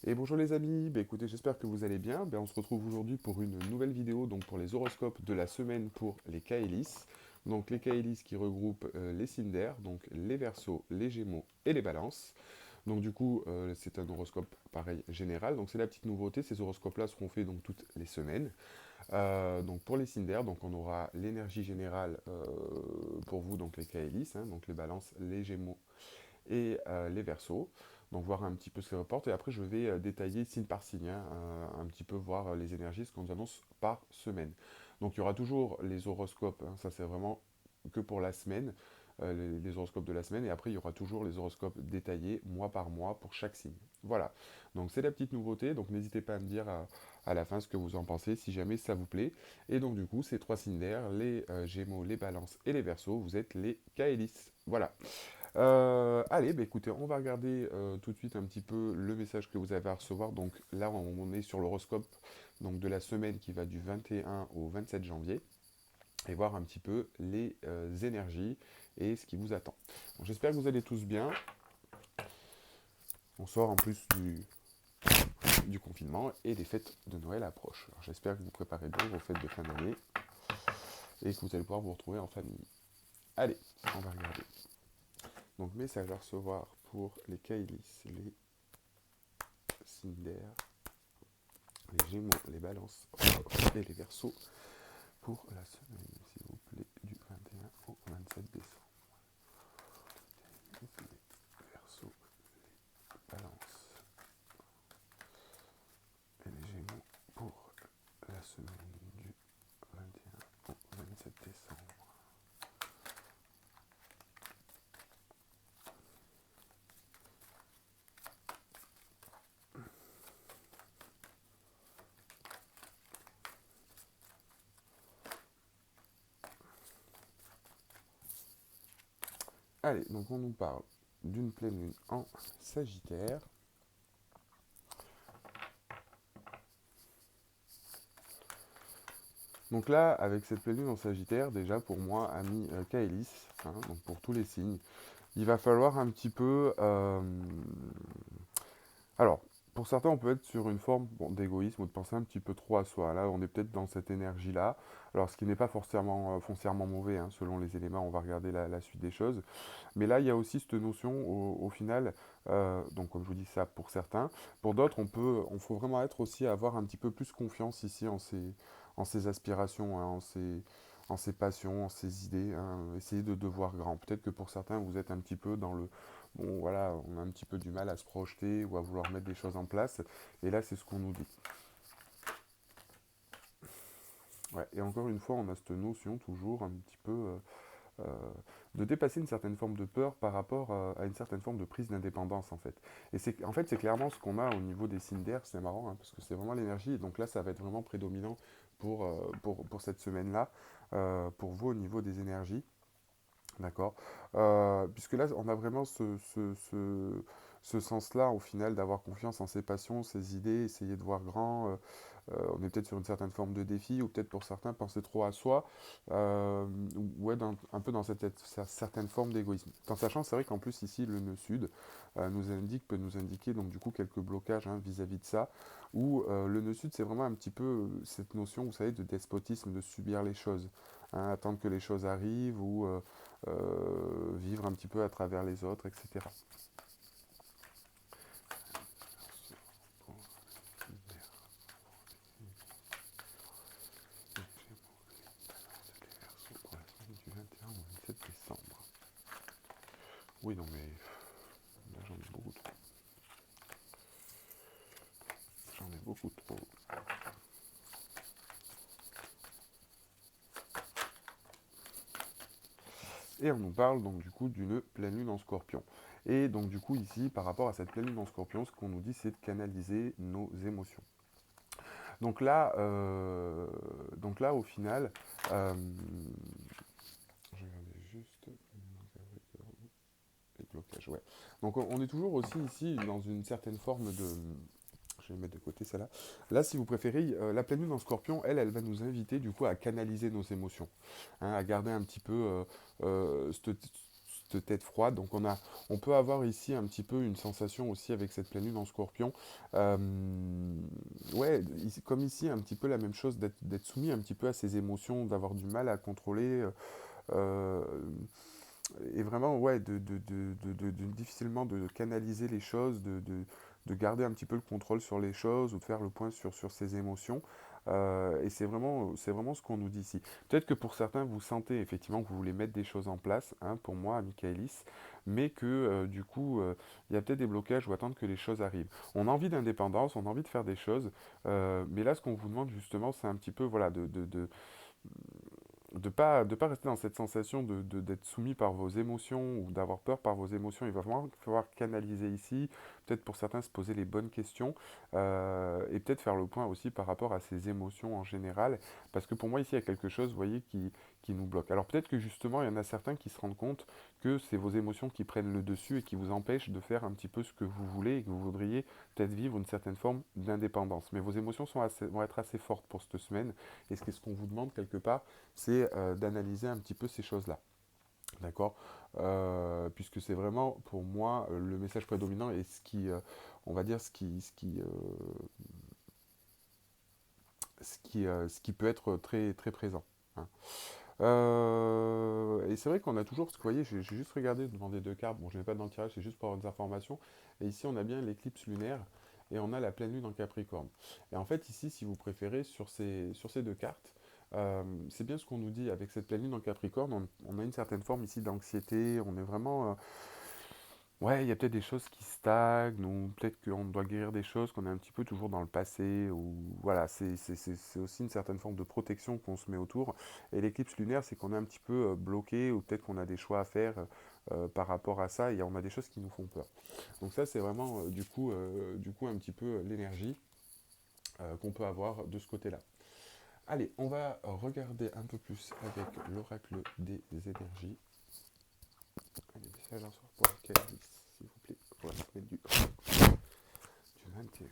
Et bonjour les amis, écoutez, j'espère que vous allez bien. On se retrouve aujourd'hui pour une nouvelle vidéo donc pour les horoscopes de la semaine pour les Caélis. Donc les Caélis qui regroupent les Cinder, donc les Verseaux, les Gémeaux et les Balances. Donc du coup, c'est un horoscope pareil général. Donc c'est la petite nouveauté, ces horoscopes-là seront faits donc toutes les semaines. Donc pour les Cinder, donc on aura l'énergie générale pour vous, donc les Caélis, hein, donc les Balances, les Gémeaux et les Verseaux. Donc voir un petit peu ce qu'ils reportent. Et après, je vais détailler signe par signe, hein, un petit peu voir les énergies, ce qu'on nous annonce par semaine. Donc il y aura toujours les horoscopes, hein, ça c'est vraiment que pour la semaine, les horoscopes de la semaine. Et après, il y aura toujours les horoscopes détaillés mois par mois pour chaque signe. Voilà. Donc c'est la petite nouveauté. Donc n'hésitez pas à me dire à la fin ce que vous en pensez, si jamais ça vous plaît. Et donc du coup, ces trois signes d'air, les Gémeaux, les Balances et les Verseaux, vous êtes les Caélis. Voilà. Allez, écoutez, on va regarder tout de suite un petit peu le message que vous avez à recevoir. Donc là, on est sur l'horoscope donc de la semaine qui va du 21 au 27 janvier et voir un petit peu les énergies et ce qui vous attend. Donc, j'espère que vous allez tous bien. On sort en plus du confinement et les fêtes de Noël approchent. Alors, j'espère que vous préparez bien vos fêtes de fin d'année et que vous allez pouvoir vous retrouver en famille. Allez, on va regarder. Donc, message à recevoir pour les Kailis, les Cinder, les Gémeaux, les Balances et les Verseaux pour la semaine, s'il vous plaît, du 21 au 27 décembre. Les Verseaux, les Balances et les Gémeaux pour la semaine du 21 au 27 décembre. Allez, donc on nous parle d'une pleine lune en Sagittaire. Donc là, avec cette pleine lune en Sagittaire, déjà pour moi, ami Kaelis, hein, donc pour tous les signes, il va falloir un petit peu alors, pour certains, on peut être sur une forme bon, d'égoïsme ou de penser un petit peu trop à soi. Là, on est peut-être dans cette énergie-là. Alors, ce qui n'est pas forcément foncièrement mauvais, hein, selon les éléments, on va regarder la suite des choses. Mais là, il y a aussi cette notion, au final, donc comme je vous dis ça pour certains, pour d'autres, on faut vraiment être aussi avoir un petit peu plus confiance ici en ses aspirations, hein, en ses passions, en ses idées, hein, essayer de voir grand. Peut-être que pour certains, vous êtes un petit peu dans le bon, voilà, on a un petit peu du mal à se projeter ou à vouloir mettre des choses en place. Et là, c'est ce qu'on nous dit. Ouais, et encore une fois, on a cette notion toujours un petit peu euh, de dépasser une certaine forme de peur par rapport à une certaine forme de prise d'indépendance en fait. Et en fait, c'est clairement ce qu'on a au niveau des signes d'air, c'est marrant, hein, parce que c'est vraiment l'énergie. Et donc là, ça va être vraiment prédominant pour cette semaine-là, pour vous au niveau des énergies. D'accord. Puisque là, on a vraiment ce sens-là, au final, d'avoir confiance en ses passions, ses idées, essayer de voir grand. On est peut-être sur une certaine forme de défi, ou peut-être pour certains, penser trop à soi, euh, ouais, un peu dans cette certaine forme d'égoïsme. En sachant, c'est vrai qu'en plus, ici, le nœud sud peut nous indiquer, donc du coup, quelques blocages hein, vis-à-vis de ça, où le nœud sud, c'est vraiment un petit peu cette notion, vous savez, de despotisme, de subir les choses, hein, attendre que les choses arrivent, ou vivre un petit peu à travers les autres, etc. Oui, non, mais là j'en ai beaucoup trop. J'en ai beaucoup trop. Et on nous parle donc du coup d'une pleine lune en scorpion. Et donc du coup ici, par rapport à cette pleine lune en scorpion, ce qu'on nous dit c'est de canaliser nos émotions. Donc là au final, je regardais juste les blocages, ouais. Donc on est toujours aussi ici dans une certaine forme de, je vais mettre de côté celle-là. Là, si vous préférez, la pleine lune en scorpion, elle va nous inviter du coup à canaliser nos émotions, hein, à garder un petit peu petite tête froide. Donc on peut avoir ici un petit peu une sensation aussi avec cette pleine lune en Scorpion. Euh, ouais, comme ici, un petit peu la même chose, d'être soumis un petit peu à ses émotions, d'avoir du mal à contrôler. Euh, et vraiment, ouais, difficilement de canaliser les choses, de garder un petit peu le contrôle sur les choses ou de faire le point sur ses émotions. Et c'est vraiment ce qu'on nous dit ici. Peut-être que pour certains, vous sentez effectivement que vous voulez mettre des choses en place, hein, pour moi, Michaelis, mais que du coup, il y a peut-être des blocages ou attendre que les choses arrivent. On a envie d'indépendance, on a envie de faire des choses, mais là, ce qu'on vous demande justement, c'est un petit peu, voilà, de pas rester dans cette sensation d'être soumis par vos émotions ou d'avoir peur par vos émotions. Il va vraiment falloir canaliser ici, peut-être pour certains se poser les bonnes questions et peut-être faire le point aussi par rapport à ces émotions en général. Parce que pour moi, ici, il y a quelque chose, vous voyez, qui nous bloque. Alors peut-être que justement, il y en a certains qui se rendent compte que c'est vos émotions qui prennent le dessus et qui vous empêchent de faire un petit peu ce que vous voulez et que vous voudriez peut-être vivre une certaine forme d'indépendance. Mais vos émotions vont être assez fortes pour cette semaine. Et ce qu'on vous demande quelque part, c'est d'analyser un petit peu ces choses-là. D'accord. Puisque c'est vraiment pour moi le message prédominant et on va dire, ce qui peut être très, très présent, hein. Et c'est vrai qu'on a toujours, parce que vous voyez, j'ai juste regardé devant des deux cartes, bon je n'ai pas dans le tirage, c'est juste pour avoir des informations, et ici on a bien l'éclipse lunaire, et on a la pleine lune en Capricorne. Et en fait ici, si vous préférez, sur ces deux cartes, c'est bien ce qu'on nous dit, avec cette pleine lune en Capricorne, on a une certaine forme ici d'anxiété, on est vraiment ouais, il y a peut-être des choses qui stagnent, ou peut-être qu'on doit guérir des choses, qu'on est un petit peu toujours dans le passé, ou voilà, c'est aussi une certaine forme de protection qu'on se met autour. Et l'éclipse lunaire, c'est qu'on est un petit peu bloqué, ou peut-être qu'on a des choix à faire par rapport à ça, et on a des choses qui nous font peur. Donc ça, c'est vraiment du coup un petit peu l'énergie qu'on peut avoir de ce côté-là. Allez, on va regarder un peu plus avec l'oracle des énergies. Allez, message en soir pour Calis, s'il vous plaît, pour la semaine du 21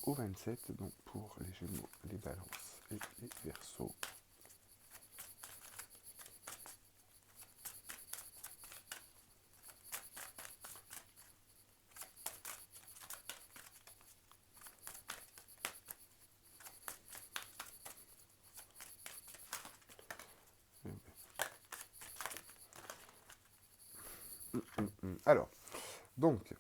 au 27, donc pour les Gémeaux, les Balances et les Verseaux. Alors, donc,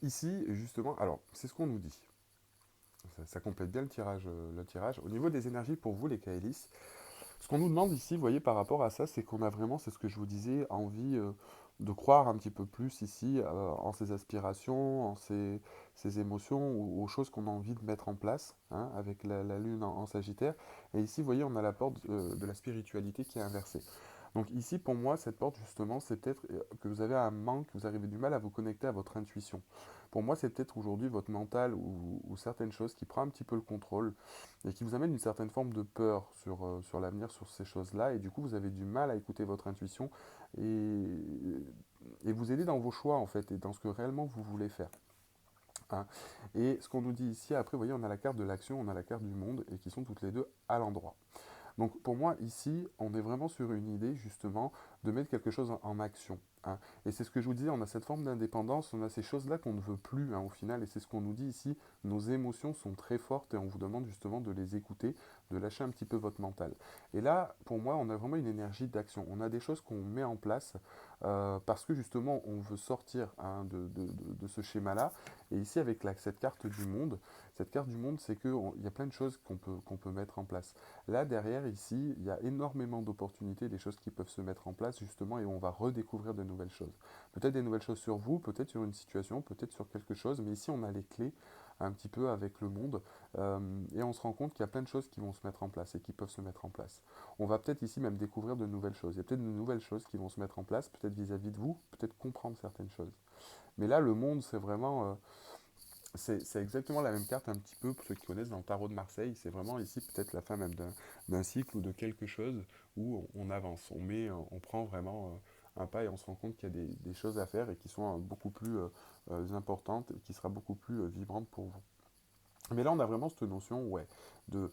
ici, justement, alors, c'est ce qu'on nous dit. Ça complète bien le tirage. Au niveau des énergies pour vous, les Kaelis, ce qu'on nous demande ici, vous voyez, par rapport à ça, c'est qu'on a vraiment, c'est ce que je vous disais, envie de croire un petit peu plus ici en ses aspirations, ses émotions, ou aux choses qu'on a envie de mettre en place, hein, avec la lune en Sagittaire. Et ici, vous voyez, on a la porte de la spiritualité qui est inversée. Donc ici, pour moi, cette porte, justement, c'est peut-être que vous avez un manque, que vous avez du mal à vous connecter à votre intuition. Pour moi, c'est peut-être aujourd'hui votre mental ou certaines choses qui prend un petit peu le contrôle et qui vous amène une certaine forme de peur sur l'avenir, sur ces choses-là. Et du coup, vous avez du mal à écouter votre intuition et, et vous aider dans vos choix, en fait, et dans ce que réellement vous voulez faire, hein. Et ce qu'on nous dit ici, après, vous voyez, on a la carte de l'action, on a la carte du monde, et qui sont toutes les deux à l'endroit. Donc pour moi, ici, on est vraiment sur une idée, justement, de mettre quelque chose en action, hein. Et c'est ce que je vous disais, on a cette forme d'indépendance, on a ces choses-là qu'on ne veut plus, hein, au final, et c'est ce qu'on nous dit ici, nos émotions sont très fortes, et on vous demande justement de les écouter, de lâcher un petit peu votre mental. Et là, pour moi, on a vraiment une énergie d'action. On a des choses qu'on met en place, parce que justement, on veut sortir, hein, de ce schéma-là. Et ici, avec cette carte du monde, c'est qu'il y a plein de choses qu'on peut mettre en place. Là, derrière, ici, il y a énormément d'opportunités, des choses qui peuvent se mettre en place, justement, et on va redécouvrir de nouvelles choses. Peut-être des nouvelles choses sur vous, peut-être sur une situation, peut-être sur quelque chose, mais ici, on a les clés un petit peu avec le monde, et on se rend compte qu'il y a plein de choses qui vont se mettre en place et qui peuvent se mettre en place. On va peut-être ici même découvrir de nouvelles choses. Il y a peut-être de nouvelles choses qui vont se mettre en place, peut-être vis-à-vis de vous, peut-être comprendre certaines choses. Mais là, le monde, c'est vraiment c'est exactement la même carte un petit peu pour ceux qui connaissent dans le tarot de Marseille. C'est vraiment ici peut-être la fin même d'un cycle ou de quelque chose où on avance, on prend vraiment un pas et on se rend compte qu'il y a des choses à faire et qui sont beaucoup plus importantes et qui sera beaucoup plus vibrante pour vous. Mais là on a vraiment cette notion, ouais, de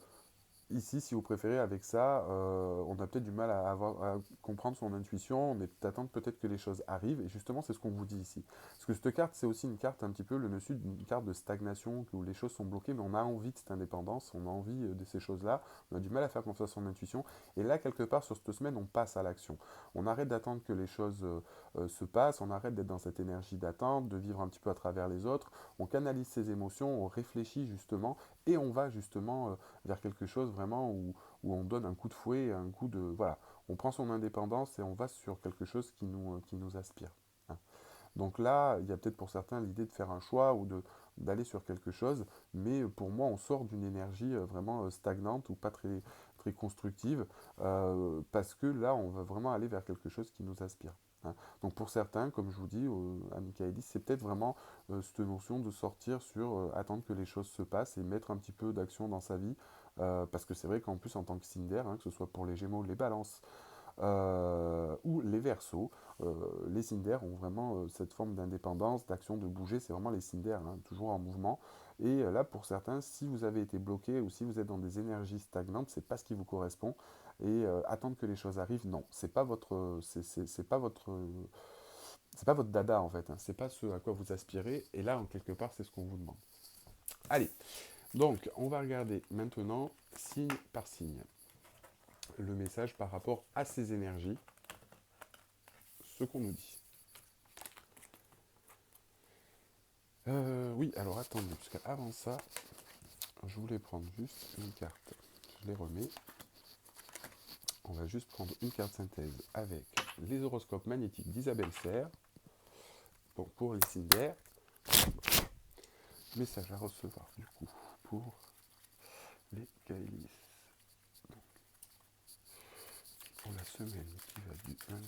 ici, si vous préférez, avec ça, on a peut-être du mal à comprendre son intuition, mais d'attendre peut-être que les choses arrivent, et justement, c'est ce qu'on vous dit ici. Parce que cette carte, c'est aussi une carte un petit peu, le dessus d'une carte de stagnation, où les choses sont bloquées, mais on a envie de cette indépendance, on a envie de ces choses-là, on a du mal à faire confiance à son intuition, et là, quelque part, sur cette semaine, on passe à l'action. On arrête d'attendre que les choses se passent, on arrête d'être dans cette énergie d'attente, de vivre un petit peu à travers les autres, on canalise ses émotions, on réfléchit justement, et on va justement vers quelque chose vraiment où on donne un coup de fouet, un coup de... Voilà, on prend son indépendance et on va sur quelque chose qui nous aspire. Hein. Donc là, il y a peut-être pour certains l'idée de faire un choix ou d'aller sur quelque chose, mais pour moi, on sort d'une énergie vraiment stagnante ou pas très constructive, parce que là, on va vraiment aller vers quelque chose qui nous aspire. Hein. Donc pour certains, comme je vous dis, à Michaelis, c'est peut-être vraiment cette notion de sortir sur attendre que les choses se passent et mettre un petit peu d'action dans sa vie, parce que c'est vrai qu'en plus, en tant que Cinder, hein, que ce soit pour les Gémeaux, les Balances, ou les Verseaux, les Cinders ont vraiment cette forme d'indépendance, d'action, de bouger, c'est vraiment les Cinders, hein, toujours en mouvement. Et là, pour certains, si vous avez été bloqué ou si vous êtes dans des énergies stagnantes, c'est pas ce qui vous correspond. Et attendre que les choses arrivent, non, c'est pas votre dada en fait, hein, c'est pas ce à quoi vous aspirez. Et là, en quelque part, c'est ce qu'on vous demande. Allez, donc on va regarder maintenant signe par signe le message par rapport à ces énergies, ce qu'on nous dit. Oui, alors attendez, parce qu'avant ça, je voulais prendre juste une carte. Je les remets. On va juste prendre une carte synthèse avec les horoscopes magnétiques d'Isabelle Serre. Bon, pour les Cinder, message à recevoir du coup pour les Kaelis. Pour la semaine qui va du 21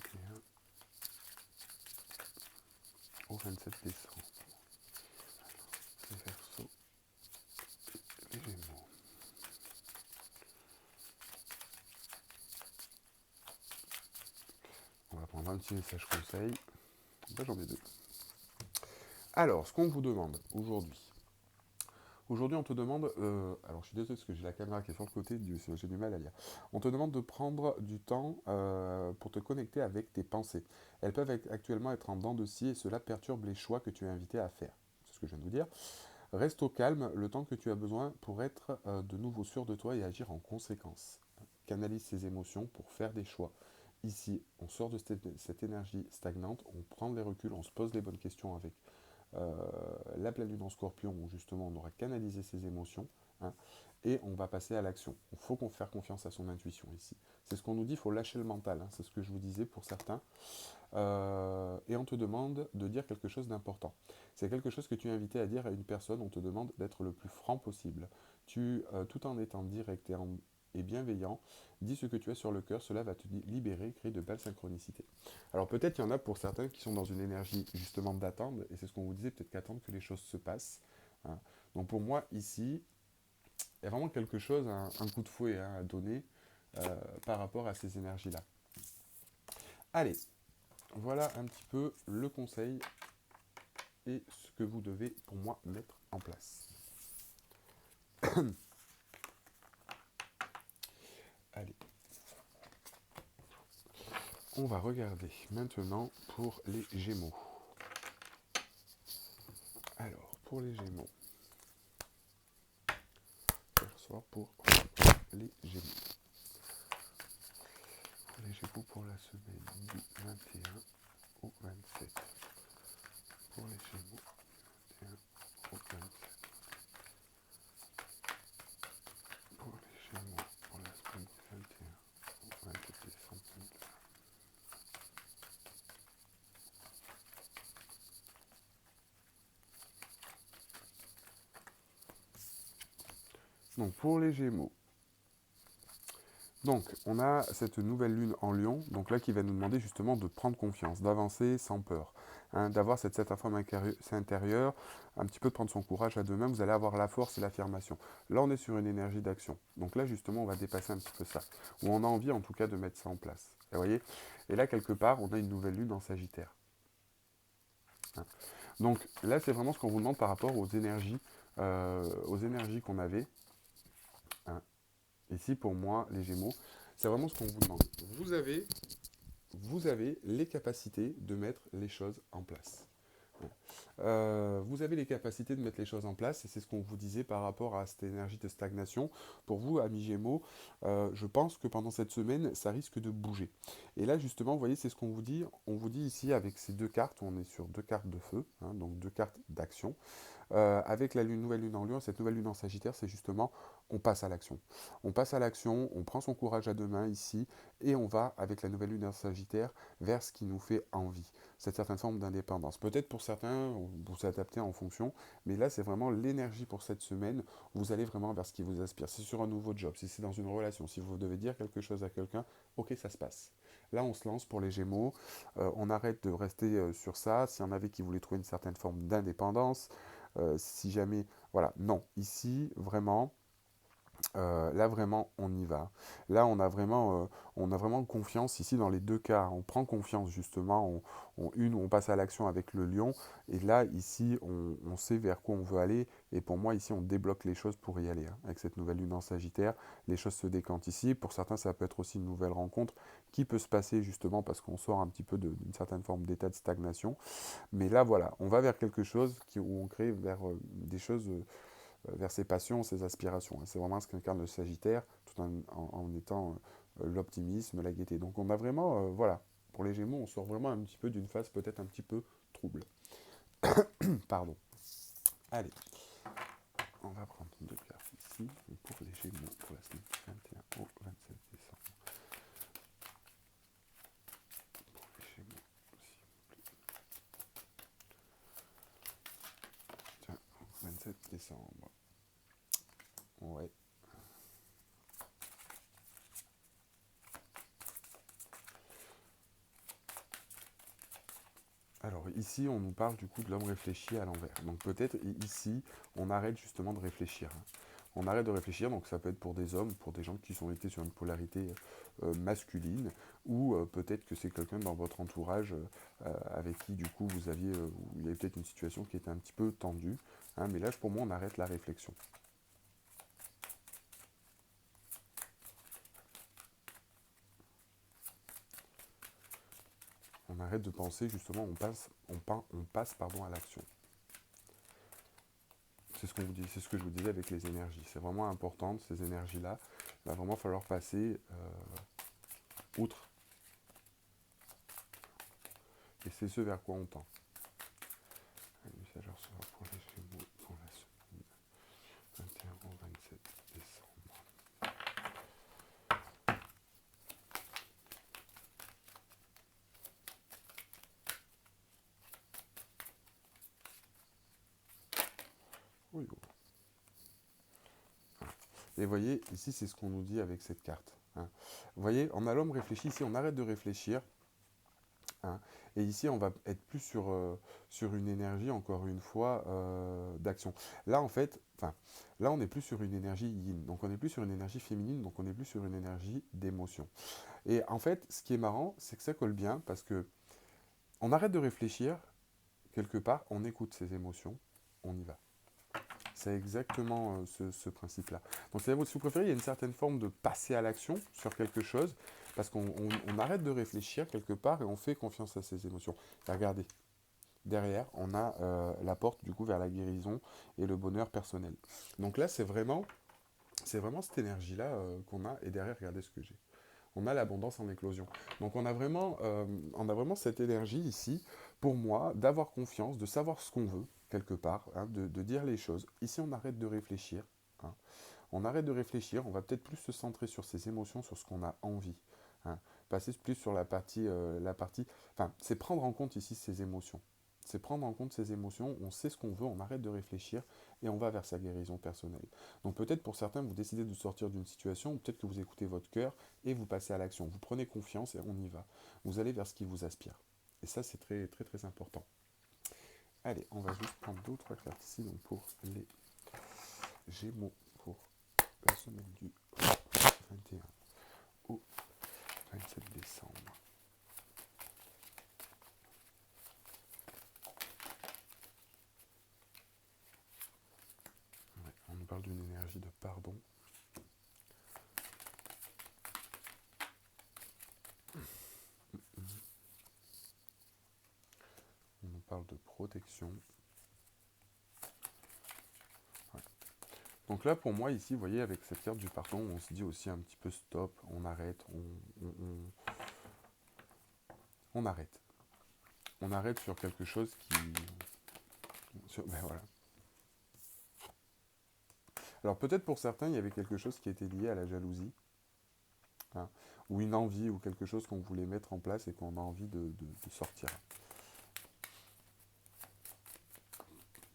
au 27 décembre. Les Verseaux et les Gémeaux. On va prendre un petit message conseil. Là, j'en ai deux. Alors, ce qu'on vous demande aujourd'hui. Aujourd'hui, on te demande. Alors, je suis désolé parce que j'ai la caméra qui est sur le côté, j'ai du mal à lire. On te demande de prendre du temps pour te connecter avec tes pensées. Elles peuvent actuellement être en dents de scie et cela perturbe les choix que tu es invité à faire. C'est ce que je viens de vous dire. Reste au calme le temps que tu as besoin pour être de nouveau sûr de toi et agir en conséquence. Canalise ses émotions pour faire des choix. Ici, on sort de cette énergie stagnante, on prend les reculs, on se pose les bonnes questions avec euh, la pleine lune en scorpion, où justement on aura canalisé ses émotions, hein, et on va passer à l'action. Il faut qu'on fasse confiance à son intuition ici. C'est ce qu'on nous dit, il faut lâcher le mental, hein, c'est ce que je vous disais pour certains. Et on te demande de dire quelque chose d'important. C'est quelque chose que tu es invité à dire à une personne, on te demande d'être le plus franc possible. Tout en étant direct et bienveillant, dis ce que tu as sur le cœur, cela va te libérer, créer de belles synchronicités. Alors peut-être il y en a pour certains qui sont dans une énergie justement d'attendre, et c'est ce qu'on vous disait, peut-être qu'attendre que les choses se passent. Hein. Donc pour moi ici, il y a vraiment quelque chose, un coup de fouet hein, à donner par rapport à ces énergies-là. Allez, voilà un petit peu le conseil et ce que vous devez pour moi mettre en place. Allez, on va regarder maintenant pour les Gémeaux. Alors, pour les Gémeaux, soir pour les Gémeaux. Pour les Gémeaux pour la semaine du 21 au 27. Pour les Gémeaux, 21 au 27. Pour les Gémeaux pour la semaine du 21 au 27 décembre 2020. Donc pour les Gémeaux, donc on a cette nouvelle lune en Lion, donc là qui va nous demander justement de prendre confiance, d'avancer sans peur, hein, d'avoir cette forme intérieure, un petit peu de prendre son courage à deux mains, vous allez avoir la force et l'affirmation. Là on est sur une énergie d'action, donc là justement on va dépasser un petit peu ça, ou on a envie en tout cas de mettre ça en place. Et, vous voyez, et là quelque part on a une nouvelle lune en Sagittaire. Hein. Donc là c'est vraiment ce qu'on vous demande par rapport aux énergies qu'on avait. Hein. Ici, pour moi, les Gémeaux, c'est vraiment ce qu'on vous demande. Vous avez les capacités de mettre les choses en place. Vous avez les capacités de mettre les choses en place, et c'est ce qu'on vous disait par rapport à cette énergie de stagnation. Pour vous, amis Gémeaux, je pense que pendant cette semaine, ça risque de bouger. Et là, justement, vous voyez, c'est ce qu'on vous dit. On vous dit ici, avec ces deux cartes, on est sur deux cartes de feu, hein, donc deux cartes d'action. Avec la nouvelle lune en Lion, cette nouvelle lune en Sagittaire, c'est justement, on passe à l'action. On passe à l'action, on prend son courage à deux mains ici, et on va, avec la nouvelle lune en Sagittaire, vers ce qui nous fait envie. Cette certaine forme d'indépendance. Peut-être pour certains, vous s'adapter en fonction, mais là, c'est vraiment l'énergie pour cette semaine. Vous allez vraiment vers ce qui vous aspire. C'est sur un nouveau job, si c'est dans une relation, si vous devez dire quelque chose à quelqu'un, ok, ça se passe. Là, on se lance pour les Gémeaux. On arrête de rester sur ça. S'il y en avait qui voulaient trouver une certaine forme d'indépendance, si jamais, voilà, non, ici, vraiment, là vraiment on y va. Là on a vraiment confiance ici dans les deux cas. On prend confiance justement. On passe à l'action avec le lion. Et là ici on sait vers quoi on veut aller. Et pour moi ici on débloque les choses pour y aller. Hein. Avec cette nouvelle lune en Sagittaire, les choses se décantent ici. Pour certains ça peut être aussi une nouvelle rencontre qui peut se passer justement parce qu'on sort un petit peu d'une certaine forme d'état de stagnation. Mais là voilà, on va vers quelque chose où on crée vers des choses vers ses passions, ses aspirations. C'est vraiment ce qu'incarne le Sagittaire, tout en étant l'optimisme, la gaieté. Donc on a vraiment, voilà, pour les Gémeaux, on sort vraiment un petit peu d'une phase peut-être un petit peu trouble. Pardon. Allez, on va prendre deux cartes ici pour les Gémeaux pour la semaine du 21 au 27 décembre. Pour les Gémeaux, s'il vous plaît. Tiens, 27 décembre. Ouais. Alors ici, on nous parle du coup de l'homme réfléchi à l'envers. Donc peut-être ici, on arrête justement de réfléchir. Hein. On arrête de réfléchir, donc ça peut être pour des hommes, pour des gens qui sont été sur une polarité masculine, ou peut-être que c'est quelqu'un dans votre entourage avec qui du coup vous aviez, où il y avait peut-être une situation qui était un petit peu tendue. Hein, mais là, pour moi, on arrête la réflexion. On arrête de penser justement, on passe pardon, à l'action. C'est ce qu'on vous dit, c'est ce que je vous disais avec les énergies. C'est vraiment important, ces énergies-là. Il va vraiment falloir passer outre. Et c'est ce vers quoi on tend. Le message sera pour les Gémeaux pour la semaine 21 au 27 décembre. Oui, oui. Et vous voyez, ici, c'est ce qu'on nous dit avec cette carte. Hein. Vous voyez, on a l'homme réfléchi, ici, on arrête de réfléchir. Hein, et ici, on va être plus sur une énergie, encore une fois, d'action. Là, en fait, enfin, là, on n'est plus sur une énergie yin, donc on n'est plus sur une énergie féminine, donc on n'est plus sur une énergie d'émotion. Et en fait, ce qui est marrant, c'est que ça colle bien, parce que on arrête de réfléchir, quelque part, on écoute ses émotions, on y va. C'est exactement ce principe-là. Donc, si vous préférez, il y a une certaine forme de passer à l'action sur quelque chose, parce qu'on arrête de réfléchir quelque part et on fait confiance à ses émotions. Et regardez, derrière, on a la porte du coup vers la guérison et le bonheur personnel. Donc là, c'est vraiment cette énergie-là qu'on a. Et derrière, regardez ce que j'ai. On a l'abondance en éclosion. Donc on a vraiment cette énergie ici, pour moi, d'avoir confiance, de savoir ce qu'on veut, quelque part, hein, de dire les choses. Ici, on arrête de réfléchir. Hein. On arrête de réfléchir, on va peut-être plus se centrer sur ses émotions, sur ce qu'on a envie. Hein. Passer plus sur la partie. Enfin, c'est prendre en compte ici ses émotions. C'est prendre en compte ses émotions, on sait ce qu'on veut, on arrête de réfléchir et on va vers sa guérison personnelle. Donc peut-être pour certains, vous décidez de sortir d'une situation, ou peut-être que vous écoutez votre cœur et vous passez à l'action. Vous prenez confiance et on y va. Vous allez vers ce qui vous aspire. Et ça, c'est très très très important. Allez, on va juste prendre d'autres cartes ici donc pour les Gémeaux pour la semaine du 21 au 27 décembre. Ouais, on nous parle d'une énergie de pardon. parle de protection. Ouais. Donc là, pour moi, ici, vous voyez, avec cette carte du pardon, on se dit aussi un petit peu stop, on arrête, on arrête. On arrête sur quelque chose qui... ben voilà. Alors peut-être pour certains, il y avait quelque chose qui était lié à la jalousie, hein, ou une envie, ou quelque chose qu'on voulait mettre en place et qu'on a envie de sortir.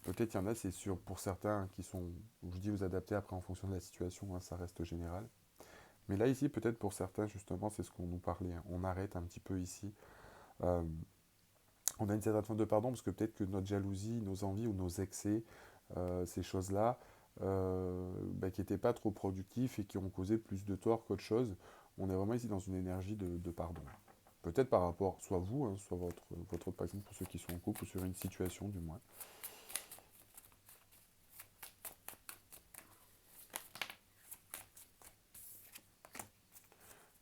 Peut-être il y en a, c'est sûr, pour certains qui sont, je vous dis, vous adaptez après en fonction de la situation, hein, ça reste général. Mais là, ici, peut-être pour certains, justement, c'est ce qu'on nous parlait, hein. On arrête un petit peu ici. Euh, on a une certaine forme de pardon, parce que peut-être que notre jalousie, nos envies ou nos excès, ces choses-là, qui n'étaient pas trop productifs et qui ont causé plus de tort qu'autre chose, on est vraiment ici dans une énergie de pardon. Peut-être par rapport, soit vous, hein, soit votre, par exemple, pour ceux qui sont en couple, ou sur une situation du moins.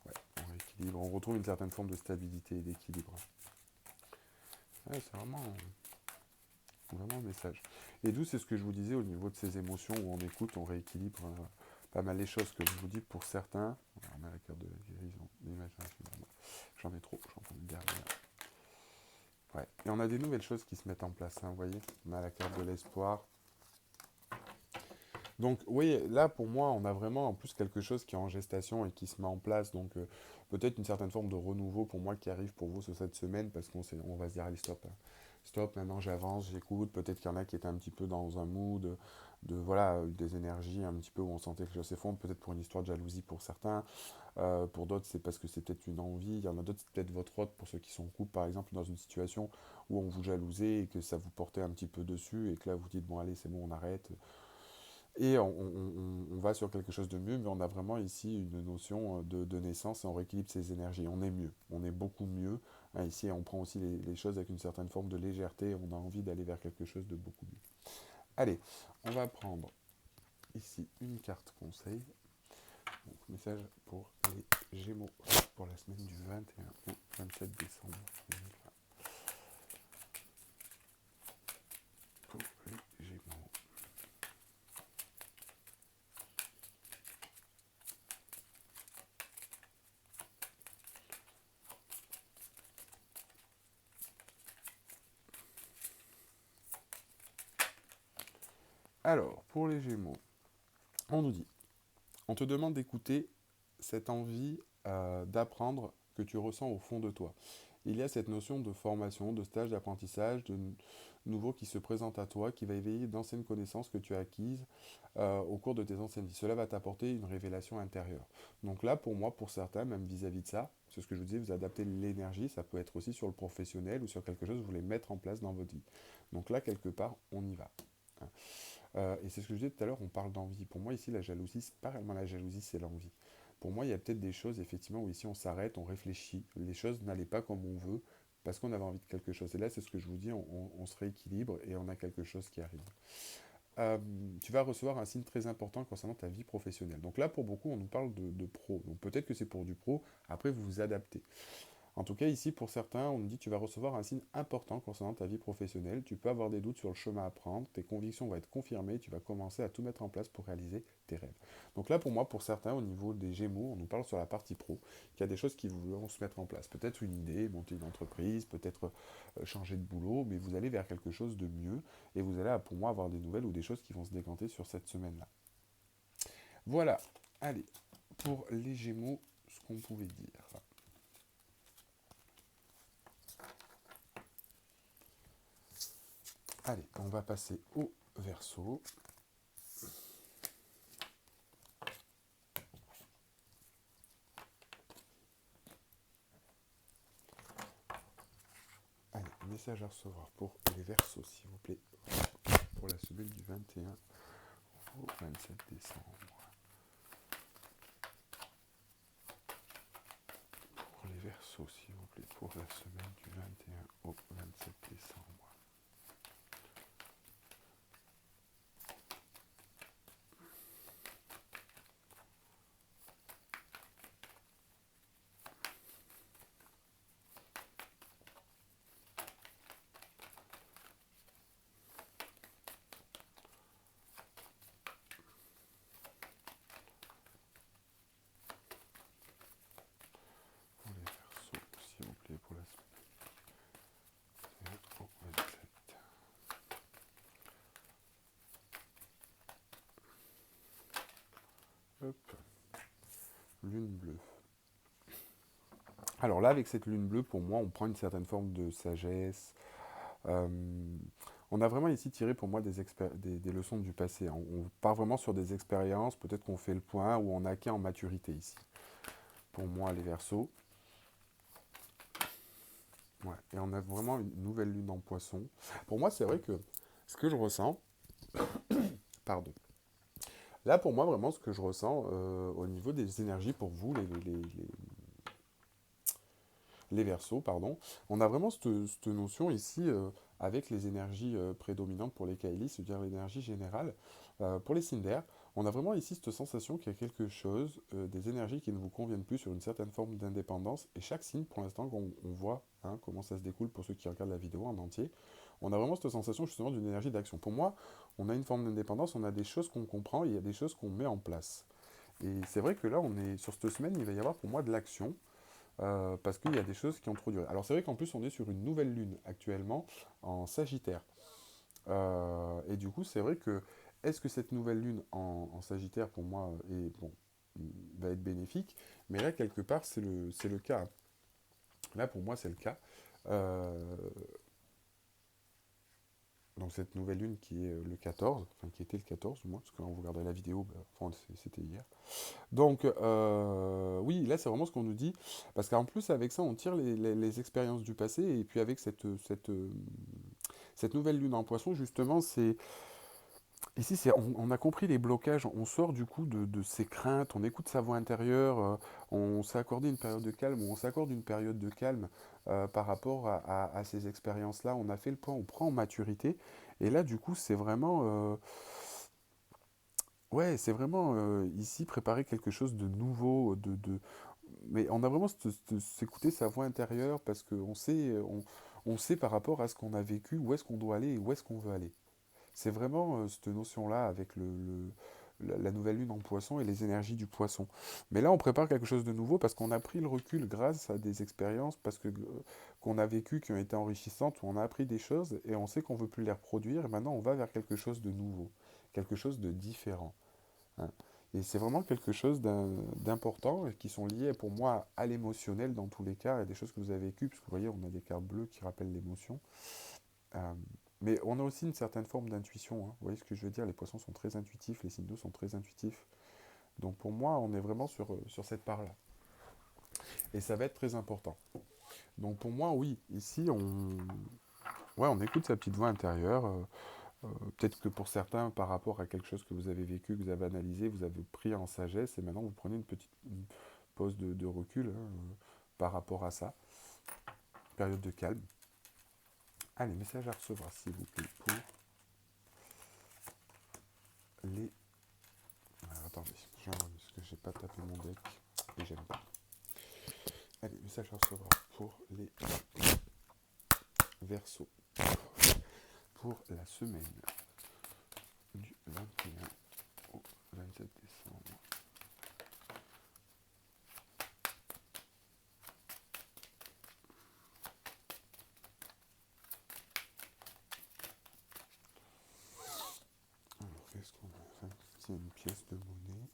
Ouais, on rééquilibre, on retrouve une certaine forme de stabilité et d'équilibre. Ouais, c'est vraiment un message. Et d'où c'est ce que je vous disais au niveau de ces émotions où on écoute, on rééquilibre pas mal les choses que je vous dis pour certains. On a la carte de la guérison, l'imagination. J'en ai trop, j'en prends une dernière. Ouais. Et on a des nouvelles choses qui se mettent en place, hein, vous voyez. On a la carte de l'espoir. Donc, oui, là, pour moi, on a vraiment en plus quelque chose qui est en gestation et qui se met en place. Donc, peut-être une certaine forme de renouveau pour moi qui arrive pour vous sur cette semaine parce on va se dire, allez, stop, hein. Stop, maintenant j'avance, j'écoute. Peut-être qu'il y en a qui étaient un petit peu dans un mood voilà, des énergies un petit peu où on sentait que les choses s'effondrent. Peut-être pour une histoire de jalousie pour certains. Pour d'autres, c'est parce que c'est peut-être une envie. Il y en a d'autres, c'est peut-être votre autre pour ceux qui sont en couple, par exemple, dans une situation où on vous jalousait et que ça vous portait un petit peu dessus et que là vous dites, bon, allez, c'est bon, on arrête. Et on va sur quelque chose de mieux, mais on a vraiment ici une notion de naissance et on rééquilibre ses énergies. On est mieux, on est beaucoup mieux. Hein, ici, on prend aussi les choses avec une certaine forme de légèreté. On a envie d'aller vers quelque chose de beaucoup mieux. Allez, on va prendre ici une carte conseil. Donc, message pour les Gémeaux pour la semaine du 21 au 27 décembre 2020. Pour les Gémeaux. Alors, pour les Gémeaux, on nous dit, on te demande d'écouter cette envie d'apprendre que tu ressens au fond de toi. Il y a cette notion de formation, de stage d'apprentissage, de nouveau qui se présente à toi, qui va éveiller d'anciennes connaissances que tu as acquises au cours de tes anciennes vies. Cela va t'apporter une révélation intérieure. Donc là, pour moi, pour certains, même vis-à-vis de ça, c'est ce que je vous disais, vous adaptez l'énergie, ça peut être aussi sur le professionnel ou sur quelque chose que vous voulez mettre en place dans votre vie. Donc là, quelque part, on y va. Hein. Et c'est ce que je disais tout à l'heure, on parle d'envie. Pour moi, ici, la jalousie, c'est pas réellement la jalousie, c'est l'envie. Pour moi, il y a peut-être des choses, effectivement, où ici, on s'arrête, on réfléchit. Les choses n'allaient pas comme on veut, parce qu'on avait envie de quelque chose. Et là, c'est ce que je vous dis, on se rééquilibre et on a quelque chose qui arrive. Tu vas recevoir un signe très important concernant ta vie professionnelle. Donc là, pour beaucoup, on nous parle de pro. Donc peut-être que c'est pour du pro, après, vous vous adaptez. En tout cas, ici, pour certains, on nous dit que tu vas recevoir un signe important concernant ta vie professionnelle. Tu peux avoir des doutes sur le chemin à prendre, tes convictions vont être confirmées, tu vas commencer à tout mettre en place pour réaliser tes rêves. Donc là, pour moi, pour certains, au niveau des Gémeaux, on nous parle sur la partie pro, qu'il y a des choses qui vont se mettre en place. Peut-être une idée, monter une entreprise, peut-être changer de boulot, mais vous allez vers quelque chose de mieux et vous allez, pour moi, avoir des nouvelles ou des choses qui vont se décanter sur cette semaine-là. Voilà, allez, pour les Gémeaux, ce qu'on pouvait dire. Allez, on va passer au Verseau. Allez, message à recevoir pour les Verseaux, s'il vous plaît, pour la semaine du 21 au 27 décembre. Pour les Verseaux, s'il vous plaît, pour la semaine du 21 au 27 décembre. lune bleue. Alors là, avec cette lune bleue, pour moi, on prend une certaine forme de sagesse. Euh, on a vraiment ici tiré pour moi des leçons du passé, hein. On part vraiment sur des expériences, peut-être qu'on fait le point, ou on acquiert en maturité ici. Pour moi, les Verseaux. Ouais. Et on a vraiment une nouvelle lune en poisson. Pour moi, c'est vrai que ce que je ressens, pardon. Là, pour moi, vraiment, ce que je ressens au niveau des énergies pour vous, les Verseaux, pardon, on a vraiment cette notion ici avec les énergies prédominantes pour les Kailis, c'est-à-dire l'énergie générale. Pour les Cinder, on a vraiment ici cette sensation qu'il y a quelque chose, des énergies qui ne vous conviennent plus sur une certaine forme d'indépendance. Et chaque signe, pour l'instant, on voit hein, comment ça se découle pour ceux qui regardent la vidéo en entier, on a vraiment cette sensation justement d'une énergie d'action. Pour moi, on a une forme d'indépendance, on a des choses qu'on comprend et il y a des choses qu'on met en place. Et c'est vrai que là, on est sur cette semaine, il va y avoir pour moi de l'action. Parce qu'il y a des choses qui ont trop duré. Alors c'est vrai qu'en plus on est sur une nouvelle lune actuellement en Sagittaire. Et du coup c'est vrai que est-ce que cette nouvelle lune en Sagittaire pour moi va être bénéfique. Mais là quelque part c'est le cas. Là pour moi c'est le cas. Euh, donc cette nouvelle lune qui est le 14, enfin qui était le 14 du moins, parce que quand vous regardez la vidéo, enfin, c'était hier. Donc, oui, là, c'est vraiment ce qu'on nous dit. Parce qu'en plus, avec ça, on tire les expériences du passé. Et puis, avec cette nouvelle lune en poisson, justement, c'est. Ici, on a compris les blocages. On sort du coup de ces craintes. On écoute sa voix intérieure. On s'est accordé une période de calme. Ou on s'accorde une période de calme par rapport à ces expériences-là. On a fait le point. On prend en maturité. Et là, du coup, c'est vraiment. Ouais, c'est vraiment ici préparer quelque chose de nouveau, mais on a vraiment s'écouter sa voix intérieure parce qu'on sait, on sait par rapport à ce qu'on a vécu, où est-ce qu'on doit aller et où est-ce qu'on veut aller. C'est vraiment cette notion-là avec la nouvelle lune en poisson et les énergies du poisson. Mais là, on prépare quelque chose de nouveau parce qu'on a pris le recul grâce à des expériences parce que, qu'on a vécues, qui ont été enrichissantes, où on a appris des choses et on sait qu'on ne veut plus les reproduire. Et maintenant, on va vers quelque chose de nouveau, quelque chose de différent, hein. Et c'est vraiment quelque chose d'important qui sont liés pour moi à l'émotionnel dans tous les cas, et des choses que vous avez vécues, parce que vous voyez, on a des cartes bleues qui rappellent l'émotion. Euh, mais on a aussi une certaine forme d'intuition, hein. Vous voyez ce que je veux dire? Les poissons sont très intuitifs, les signes d'eau sont très intuitifs. Donc pour moi, on est vraiment sur cette part-là. Et ça va être très important. Donc pour moi, oui, ici, ouais, on écoute sa petite voix intérieure. Peut-être que pour certains, par rapport à quelque chose que vous avez vécu, que vous avez analysé, vous avez pris en sagesse, et maintenant vous prenez une pause de recul hein, par rapport à ça. Période de calme. Allez, message à recevoir, s'il vous plaît, pour les... Alors, attendez, parce que j'ai pas tapé mon deck, et j'aime pas. Allez, message à recevoir pour les Verseaux. Pour la semaine du 21 au 27 décembre. Alors, qu'est-ce qu'on a fait? C'est une pièce de monnaie.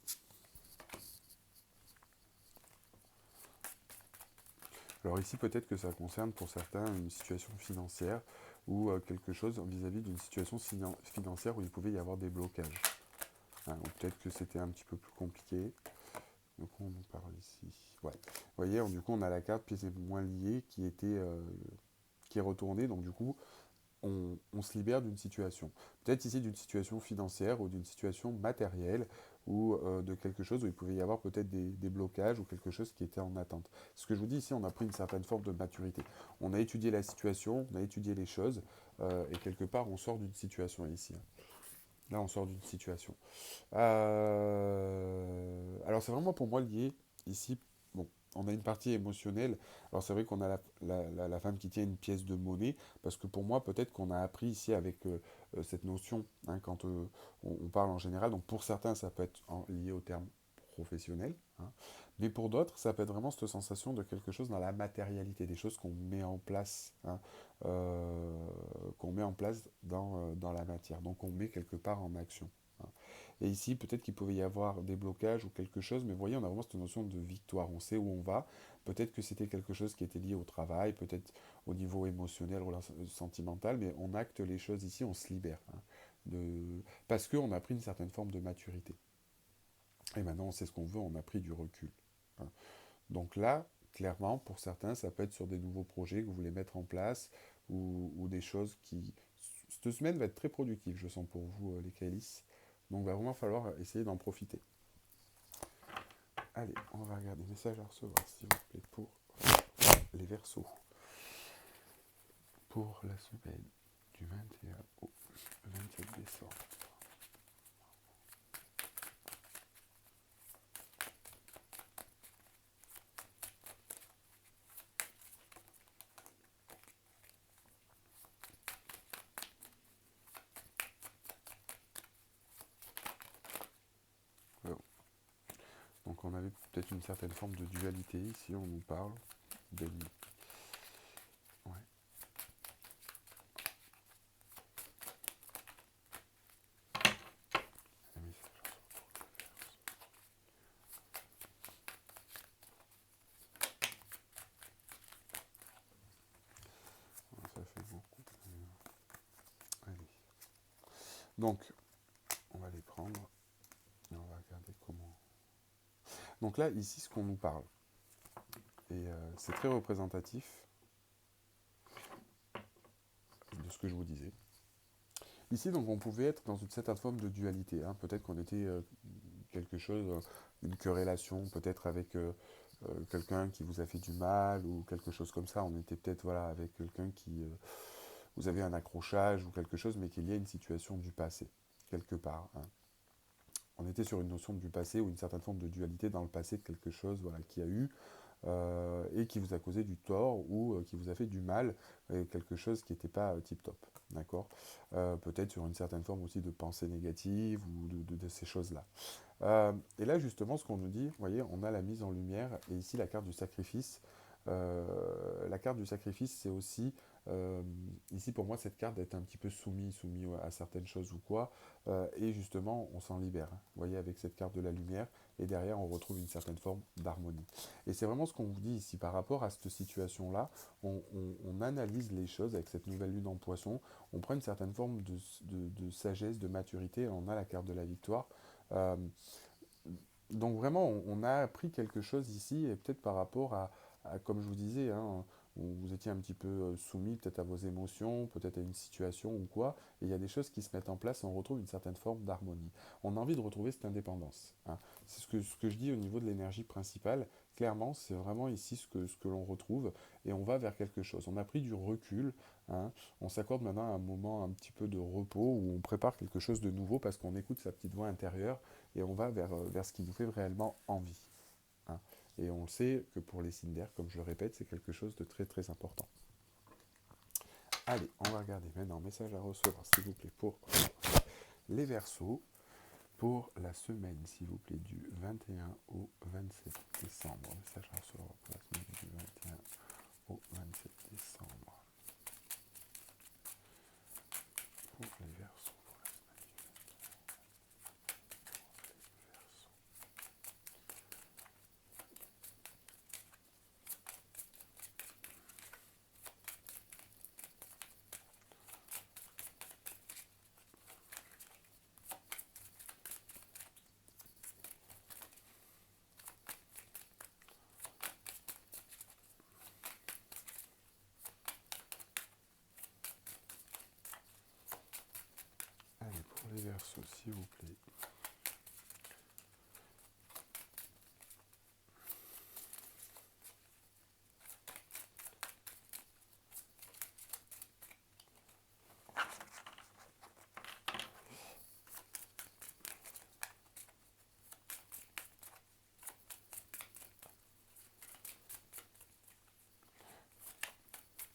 Alors ici, peut-être que ça concerne pour certains une situation financière ou quelque chose vis-à-vis d'une situation financière où il pouvait y avoir des blocages, hein, ou peut-être que c'était un petit peu plus compliqué. Donc on en parle ici. Ouais. Vous voyez, du coup, on a la carte pieds et moins liés qui est retournée. Donc du coup, on se libère d'une situation. Peut-être ici d'une situation financière ou d'une situation matérielle ou de quelque chose où il pouvait y avoir peut-être des blocages ou quelque chose qui était en attente. Ce que je vous dis ici, on a pris une certaine forme de maturité. On a étudié la situation, on a étudié les choses et quelque part on sort d'une situation ici, hein. Là, on sort d'une situation. Alors, c'est vraiment pour moi lié ici. Bon, on a une partie émotionnelle. Alors, c'est vrai qu'on a la femme qui tient une pièce de monnaie, parce que pour moi, peut-être qu'on a appris ici avec cette notion, hein, quand on parle en général. Donc, pour certains, ça peut être lié au terme professionnel, hein. Mais pour d'autres, ça peut être vraiment cette sensation de quelque chose dans la matérialité, des choses qu'on met en place, hein, qu'on met en place dans la matière. Donc, on met quelque part en action, hein. Et ici, peut-être qu'il pouvait y avoir des blocages ou quelque chose, mais vous voyez, on a vraiment cette notion de victoire, on sait où on va. Peut-être que c'était quelque chose qui était lié au travail, peut-être au niveau émotionnel, sentimental, mais on acte les choses ici, on se libère, hein, parce qu'on a pris une certaine forme de maturité. Et maintenant, on sait ce qu'on veut, on a pris du recul, hein. Donc là, clairement, pour certains, ça peut être sur des nouveaux projets que vous voulez mettre en place ou des choses qui... Cette semaine va être très productive, je sens, pour vous, les Kailis. Donc, il va vraiment falloir essayer d'en profiter. Allez, on va regarder les messages à recevoir, s'il vous plaît, pour les Verseaux. Pour la semaine du 21 au 27 décembre. Donc on avait peut-être une certaine forme de dualité ici, on nous parle d'ennemis. Ouais. Ça fait beaucoup. Allez. Donc, on va les prendre et on va regarder comment. Donc là, ici, ce qu'on nous parle, et c'est très représentatif de ce que je vous disais. Ici, donc, on pouvait être dans une certaine forme de dualité, hein. Peut-être qu'on était quelque chose, une querellation, peut-être avec quelqu'un qui vous a fait du mal ou quelque chose comme ça. On était peut-être voilà, avec quelqu'un qui... vous avez un accrochage ou quelque chose, mais qu'il y a une situation du passé, quelque part, hein. On était sur une notion du passé ou une certaine forme de dualité dans le passé de quelque chose voilà, qui a eu et qui vous a causé du tort ou qui vous a fait du mal, quelque chose qui n'était pas tip-top. D'accord. Peut-être sur une certaine forme aussi de pensée négative ou de ces choses-là. Et là, justement, ce qu'on nous dit, vous voyez, on a la mise en lumière et ici la carte du sacrifice. La carte du sacrifice, c'est aussi, ici pour moi, cette carte d'être un petit peu soumis à certaines choses ou quoi, et justement, on s'en libère, hein, vous voyez, avec cette carte de la lumière, et derrière, on retrouve une certaine forme d'harmonie. Et c'est vraiment ce qu'on vous dit ici, par rapport à cette situation-là, on analyse les choses avec cette nouvelle lune en poisson, on prend une certaine forme de sagesse, de maturité, on a la carte de la victoire. Euh, donc vraiment, on a appris quelque chose ici, et peut-être par rapport comme je vous disais, hein, où vous étiez un petit peu soumis peut-être à vos émotions, peut-être à une situation ou quoi, et il y a des choses qui se mettent en place et on retrouve une certaine forme d'harmonie. On a envie de retrouver cette indépendance, hein. C'est ce que je dis au niveau de l'énergie principale. Clairement, c'est vraiment ici ce que l'on retrouve, et on va vers quelque chose. On a pris du recul, hein, on s'accorde maintenant un moment un petit peu de repos, où on prépare quelque chose de nouveau parce qu'on écoute sa petite voix intérieure, et on va vers ce qui nous fait réellement envie, hein. Et on sait que pour les Cinder, comme je le répète, c'est quelque chose de très très important. Allez, on va regarder maintenant message à recevoir, s'il vous plaît, pour les Verseaux, pour la semaine, s'il vous plaît, du 21 au 27 décembre. Message à recevoir pour la semaine du 21 au 27 décembre. Pour les Verseaux. Allez, pour les Verseaux, s'il vous plaît.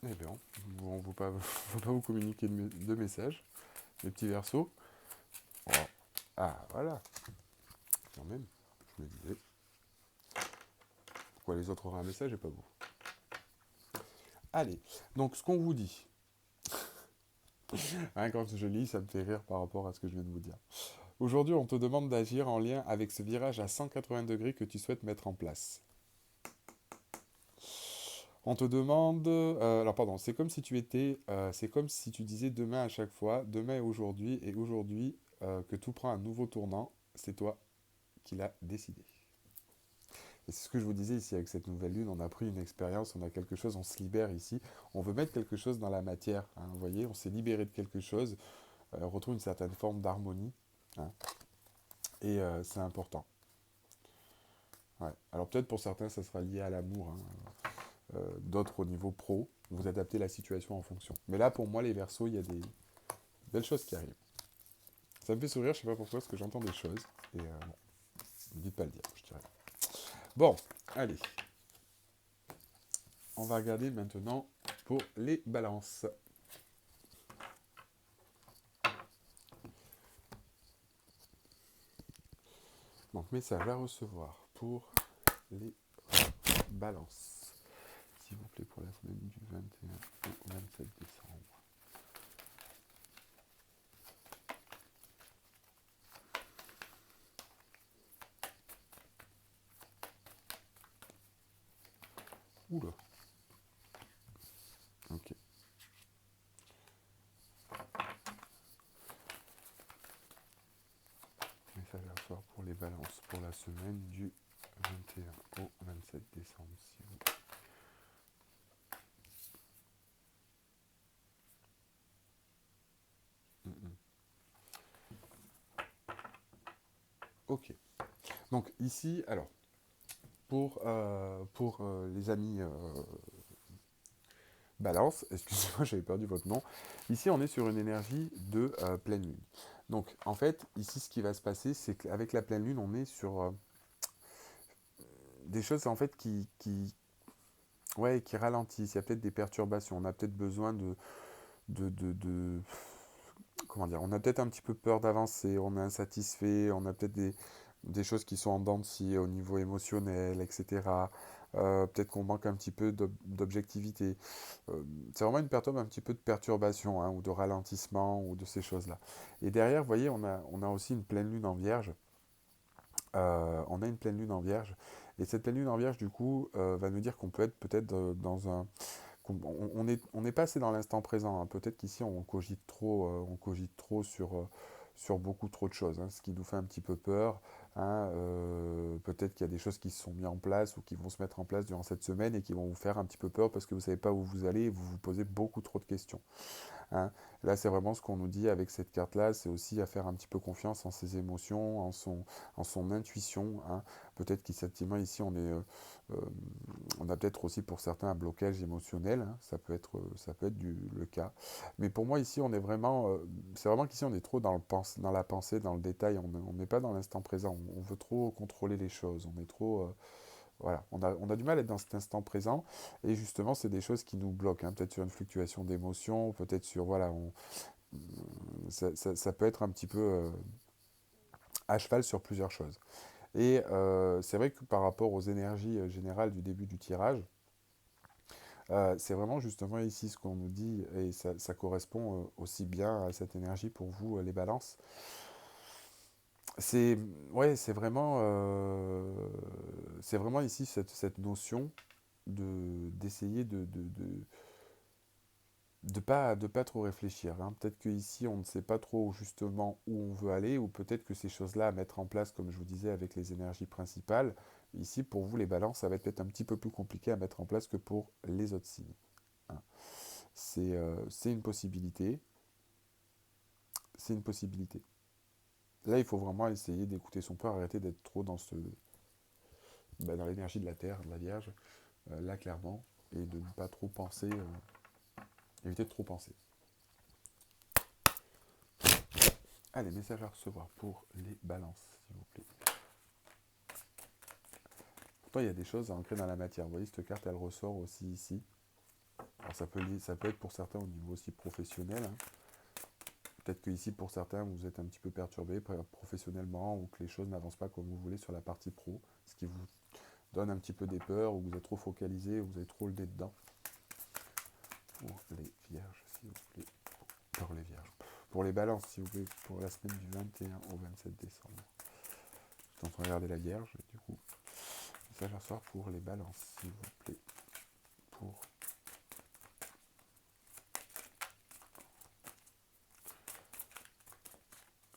Eh bien, on ne va pas vous communiquer de messages, les petits Verseaux. Oh. Ah, voilà, quand même, je me disais. Pourquoi les autres auraient un message et pas vous? Allez, donc ce qu'on vous dit, hein, quand je lis, ça me fait rire par rapport à ce que je viens de vous dire. Aujourd'hui, on te demande d'agir en lien avec ce virage à 180 degrés que tu souhaites mettre en place. On te demande, alors pardon, c'est comme si tu étais, c'est comme si tu disais demain à chaque fois, demain et aujourd'hui que tout prend un nouveau tournant, c'est toi qui l'as décidé. Et c'est ce que je vous disais ici avec cette nouvelle lune, on a pris une expérience, on a quelque chose, on se libère ici, on veut mettre quelque chose dans la matière, hein, vous voyez, on s'est libéré de quelque chose, on retrouve une certaine forme d'harmonie, hein, et c'est important. Ouais. Alors peut-être pour certains ça sera lié à l'amour, hein, d'autres au niveau pro, vous adaptez la situation en fonction. Mais là pour moi les Verseaux, il y a des belles choses qui arrivent. Ça me fait sourire, je sais pas pourquoi, parce que j'entends des choses, et bon, dites pas le dire, je dirais. Bon, allez, on va regarder maintenant pour les balances. Donc, message à recevoir pour les balances. S'il vous plaît, pour la semaine du 21 au 27 décembre. Oula. Ok. Message à recevoir pour les balances pour la semaine du 21 au 27 décembre, s'il vous plaît. Ok. Donc ici, alors, pour les amis Balance, excusez-moi, j'avais perdu votre nom. Ici, on est sur une énergie de pleine lune. Donc, en fait, ici, ce qui va se passer, c'est qu'avec la pleine lune, on est sur des choses, en fait, ouais, qui ralentissent. Il y a peut-être des perturbations. On a peut-être besoin comment dire, on a peut-être un petit peu peur d'avancer, on est insatisfait, on a peut-être des choses qui sont en dents de scie au niveau émotionnel, etc. Peut-être qu'on manque un petit peu d'objectivité. C'est vraiment une perturbe, un petit peu de perturbation, hein, ou de ralentissement, ou de ces choses-là. Et derrière, vous voyez, on a aussi une pleine lune en vierge. On a une pleine lune en vierge. Et cette pleine lune en vierge, du coup, va nous dire qu'on peut être peut-être dans un on n'est pas assez dans l'instant présent, hein. Peut-être qu'ici on cogite trop sur beaucoup trop de choses, hein, ce qui nous fait un petit peu peur, hein. Peut-être qu'il y a des choses qui se sont mises en place ou qui vont se mettre en place durant cette semaine et qui vont vous faire un petit peu peur parce que vous ne savez pas où vous allez et vous vous posez beaucoup trop de questions, hein. Là, c'est vraiment ce qu'on nous dit avec cette carte-là, c'est aussi à faire un petit peu confiance en ses émotions, en son intuition, hein. Peut-être qu'effectivement, ici, euh, on a peut-être aussi pour certains un blocage émotionnel, hein. Ça peut être le cas. Mais pour moi, ici, c'est vraiment qu'ici, on est trop dans la pensée, dans le détail, on n'est pas dans l'instant présent, on veut trop contrôler les choses, on est trop... voilà, on a du mal à être dans cet instant présent, et justement, c'est des choses qui nous bloquent, hein, peut-être sur une fluctuation d'émotions, peut-être sur, voilà, ça peut être un petit peu à cheval sur plusieurs choses. Et c'est vrai que par rapport aux énergies générales du début du tirage, c'est vraiment justement ici ce qu'on nous dit, et ça correspond aussi bien à cette énergie pour vous, les balances. C'est ouais, c'est vraiment ici cette notion d'essayer de pas trop réfléchir, hein. Peut-être qu'ici, on ne sait pas trop justement où on veut aller, ou peut-être que ces choses-là à mettre en place, comme je vous disais, avec les énergies principales, ici, pour vous, les balances, ça va être peut-être un petit peu plus compliqué à mettre en place que pour les autres signes, hein. C'est une possibilité. C'est une possibilité. Là, il faut vraiment essayer d'écouter son cœur, arrêter d'être trop dans l'énergie de la Terre, de la Vierge, là, clairement, et de ne pas trop penser, éviter de trop penser. Allez, message à recevoir pour les balances, s'il vous plaît. Pourtant, il y a des choses à ancrer dans la matière. Vous voyez, cette carte, elle ressort aussi ici. Alors, ça peut être pour certains au niveau aussi professionnel, hein. Peut-être que ici, pour certains, vous êtes un petit peu perturbé professionnellement, ou que les choses n'avancent pas comme vous voulez sur la partie pro, ce qui vous donne un petit peu des peurs, ou vous êtes trop focalisé, ou vous avez trop le nez dedans. Pour les vierges, s'il vous plaît. Pour les vierges. pour les balances, s'il vous plaît, pour la semaine du 21 au 27 décembre. Je suis en train de regarder la Vierge, du coup. Ça, je ressors pour les balances, s'il vous plaît. Pour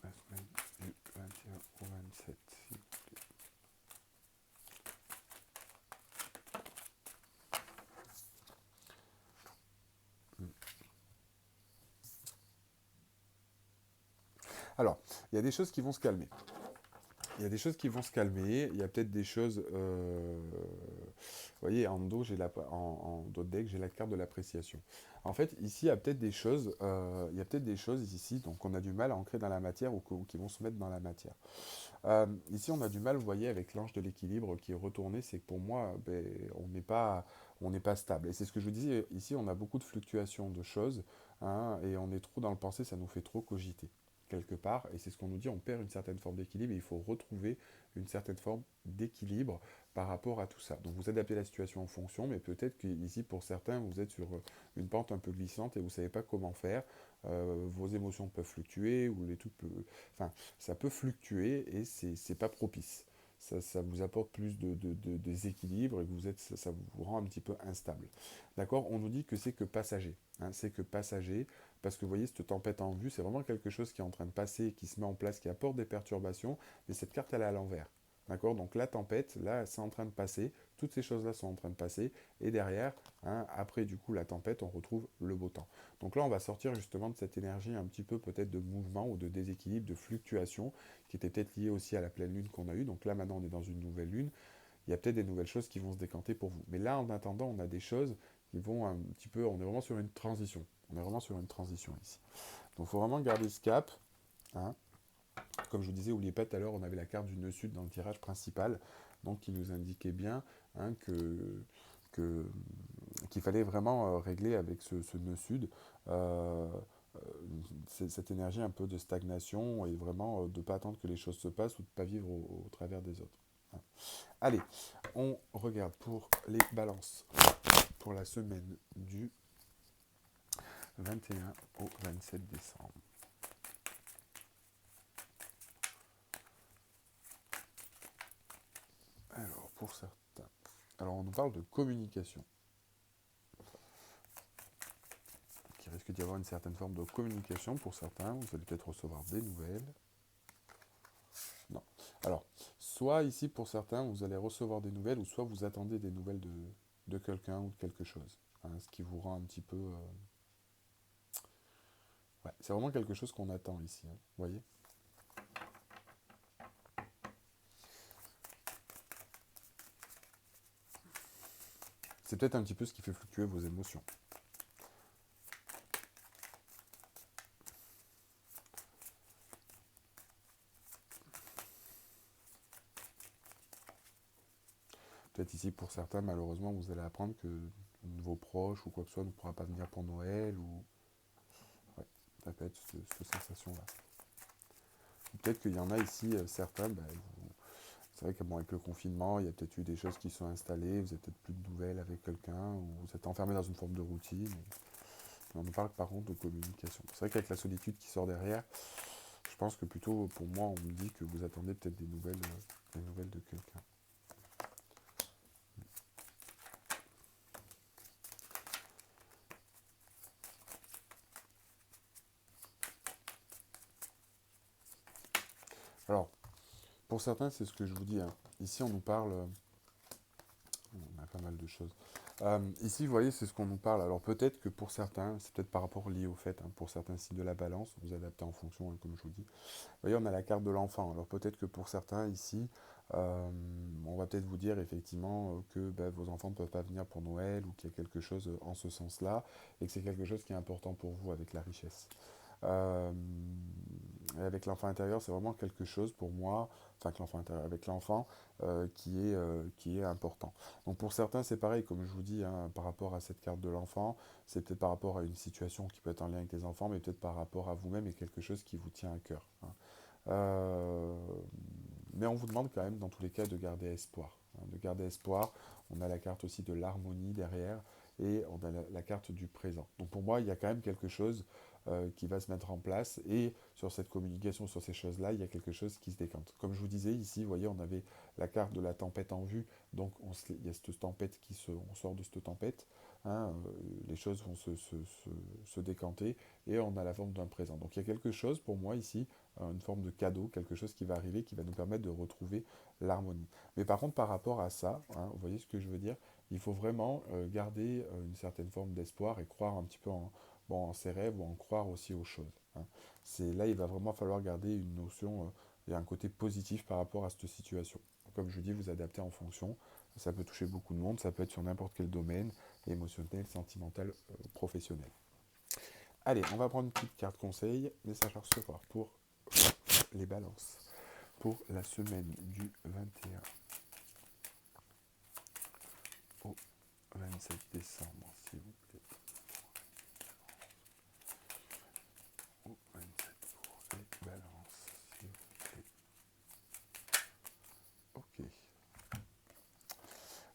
la semaine du 21 au 27, s'il vous plaît. Alors, il y a des choses qui vont se calmer. Il y a des choses qui vont se calmer, il y a peut-être des choses... vous voyez, en dos, en dos de deck, j'ai la carte de l'appréciation. En fait, ici, il y a peut-être des choses ici, donc on a du mal à ancrer dans la matière ou qui vont se mettre dans la matière. Ici, on a du mal, vous voyez, avec l'ange de l'équilibre qui est retourné, c'est que pour moi, ben, on n'est pas stable. Et c'est ce que je vous disais, ici, on a beaucoup de fluctuations de choses, hein, et on est trop dans le pensée, ça nous fait trop cogiter quelque part, et c'est ce qu'on nous dit, on perd une certaine forme d'équilibre, et il faut retrouver une certaine forme d'équilibre par rapport à tout ça. Donc vous adaptez la situation en fonction, mais peut-être qu'ici, pour certains, vous êtes sur une pente un peu glissante et vous ne savez pas comment faire. Vos émotions peuvent fluctuer, ou les trucs peuvent... Enfin, ça peut fluctuer et c'est pas propice. Ça vous apporte plus de déséquilibre et que ça vous rend un petit peu instable. D'accord. On nous dit que c'est que passager. Hein, c'est que passager, parce que vous voyez, cette tempête en vue, c'est vraiment quelque chose qui est en train de passer, qui se met en place, qui apporte des perturbations, mais cette carte, elle est à l'envers. D'accord. Donc la tempête, là, c'est en train de passer, toutes ces choses-là sont en train de passer, et derrière, hein, après du coup la tempête, on retrouve le beau temps. Donc là, on va sortir justement de cette énergie un petit peu peut-être de mouvement ou de déséquilibre, de fluctuation, qui était peut-être liée aussi à la pleine lune qu'on a eue. Donc là, maintenant, on est dans une nouvelle lune. Il y a peut-être des nouvelles choses qui vont se décanter pour vous. Mais là, en attendant, on a des choses qui vont un petit peu... On est vraiment sur une transition. On est vraiment sur une transition ici. Donc il faut vraiment garder ce cap. Hein. Comme je vous disais, n'oubliez pas tout à l'heure, on avait la carte du nœud sud dans le tirage principal, donc qui nous indiquait bien, hein, qu'il fallait vraiment régler avec ce nœud sud cette énergie un peu de stagnation et vraiment de ne pas attendre que les choses se passent ou de ne pas vivre au travers des autres. Hein. Allez, on regarde pour les balances pour la semaine du 21 au 27 décembre. Alors, pour certains. Alors, on nous parle de communication. Il risque d'y avoir une certaine forme de communication pour certains. Vous allez peut-être recevoir des nouvelles. Non. Alors, soit ici, pour certains, vous allez recevoir des nouvelles, ou soit vous attendez des nouvelles de quelqu'un ou de quelque chose. Hein, ce qui vous rend un petit peu... Ouais, c'est vraiment quelque chose qu'on attend ici. Hein, vous voyez. C'est peut-être un petit peu ce qui fait fluctuer vos émotions. Peut-être ici, pour certains, malheureusement, vous allez apprendre que vos proches ou quoi que ce soit ne pourra pas venir pour Noël. Ou... Ouais, ça peut être cette sensation-là. Peut-être qu'il y en a ici, certains, c'est vrai que bon, avec le confinement, il y a peut-être eu des choses qui sont installées, vous n'avez peut-être plus de nouvelles avec quelqu'un, ou vous êtes enfermé dans une forme de routine. Mais on nous parle par contre de communication. C'est vrai qu'avec la solitude qui sort derrière, je pense que plutôt, pour moi, on me dit que vous attendez peut-être des nouvelles de quelqu'un. Alors, pour certains, c'est ce que je vous dis. Hein. Ici, on nous parle... on a pas mal de choses. Ici, vous voyez, c'est ce qu'on nous parle. Alors peut-être que pour certains, c'est peut-être par rapport lié au fait, hein, pour certains signes de la balance, vous adaptez en fonction, hein, comme je vous dis. Vous voyez, on a la carte de l'enfant. Alors peut-être que pour certains ici, on va peut-être vous dire effectivement que vos enfants ne peuvent pas venir pour Noël ou qu'il y a quelque chose en ce sens-là et que c'est quelque chose qui est important pour vous avec la richesse. Euh, et avec l'enfant intérieur, c'est vraiment quelque chose pour moi, enfin que l'enfant intérieur, avec l'enfant qui est important. Donc pour certains, c'est pareil, comme je vous dis, hein, par rapport à cette carte de l'enfant, c'est peut-être par rapport à une situation qui peut être en lien avec les enfants, mais peut-être par rapport à vous-même et quelque chose qui vous tient à cœur. Hein. Euh, mais on vous demande quand même, dans tous les cas, de garder espoir. Hein, de garder espoir. On a la carte aussi de l'harmonie derrière. et on a la carte du présent. Donc pour moi, il y a quand même quelque chose qui va se mettre en place, et sur cette communication, sur ces choses-là, il y a quelque chose qui se décante. Comme je vous disais ici, vous voyez, on avait la carte de la tempête en vue, donc il y a cette tempête on sort de cette tempête, hein, les choses vont se décanter, et on a la forme d'un présent. Donc il y a quelque chose pour moi ici, une forme de cadeau, quelque chose qui va arriver, qui va nous permettre de retrouver l'harmonie. Mais par contre, par rapport à ça, hein, vous voyez ce que je veux dire, il faut vraiment garder une certaine forme d'espoir et croire un petit peu en ses rêves, ou en croire aussi aux choses, hein. Là, il va vraiment falloir garder une notion et un côté positif par rapport à cette situation. Comme je vous dis, vous adaptez en fonction. Ça peut toucher beaucoup de monde, ça peut être sur n'importe quel domaine, émotionnel, sentimental, professionnel. Allez, on va prendre une petite carte conseil, message à recevoir pour les balances, pour la semaine du 21 au 27 décembre, s'il vous plaît. Au 27 pour les balances, s'il vous plaît. Ok.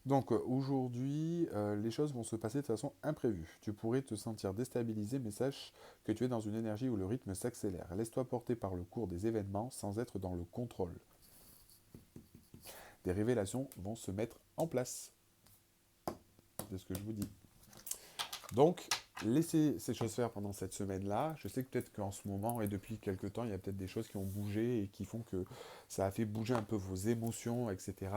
Donc aujourd'hui, les choses vont se passer de façon imprévue. Tu pourrais te sentir déstabilisé, mais sache que tu es dans une énergie où le rythme s'accélère. Laisse-toi porter par le cours des événements sans être dans le contrôle. Des révélations vont se mettre en place. C'est ce que je vous dis. Donc, laissez ces choses faire pendant cette semaine-là. Je sais que peut-être qu'en ce moment et depuis quelques temps, il y a peut-être des choses qui ont bougé et qui font que ça a fait bouger un peu vos émotions, etc.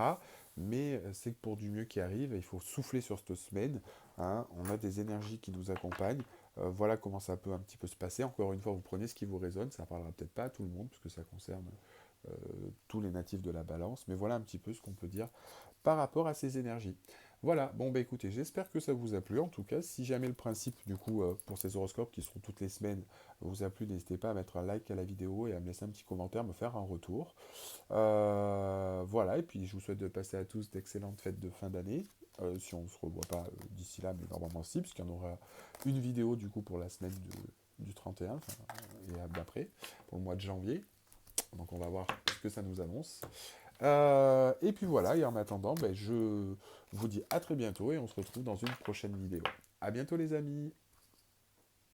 Mais c'est que pour du mieux qui arrive, il faut souffler sur cette semaine, hein. On a des énergies qui nous accompagnent. Voilà comment ça peut un petit peu se passer. Encore une fois, vous prenez ce qui vous résonne. Ça ne parlera peut-être pas à tout le monde, puisque ça concerne euh, tous les natifs de la balance. Mais voilà un petit peu ce qu'on peut dire par rapport à ces énergies. Voilà, bon bah écoutez, j'espère que ça vous a plu. En tout cas, si jamais le principe, du coup, pour ces horoscopes qui seront toutes les semaines, vous a plu, n'hésitez pas à mettre un like à la vidéo et à me laisser un petit commentaire, me faire un retour. Voilà, et puis je vous souhaite de passer à tous d'excellentes fêtes de fin d'année. Si on ne se revoit pas d'ici là, mais normalement si, puisqu'il y en aura une vidéo du coup pour la semaine du 31, et d'après, pour le mois de janvier. Donc on va voir ce que ça nous annonce. Et puis voilà, et en attendant, ben, je vous dis à très bientôt et on se retrouve dans une prochaine vidéo. À bientôt les amis!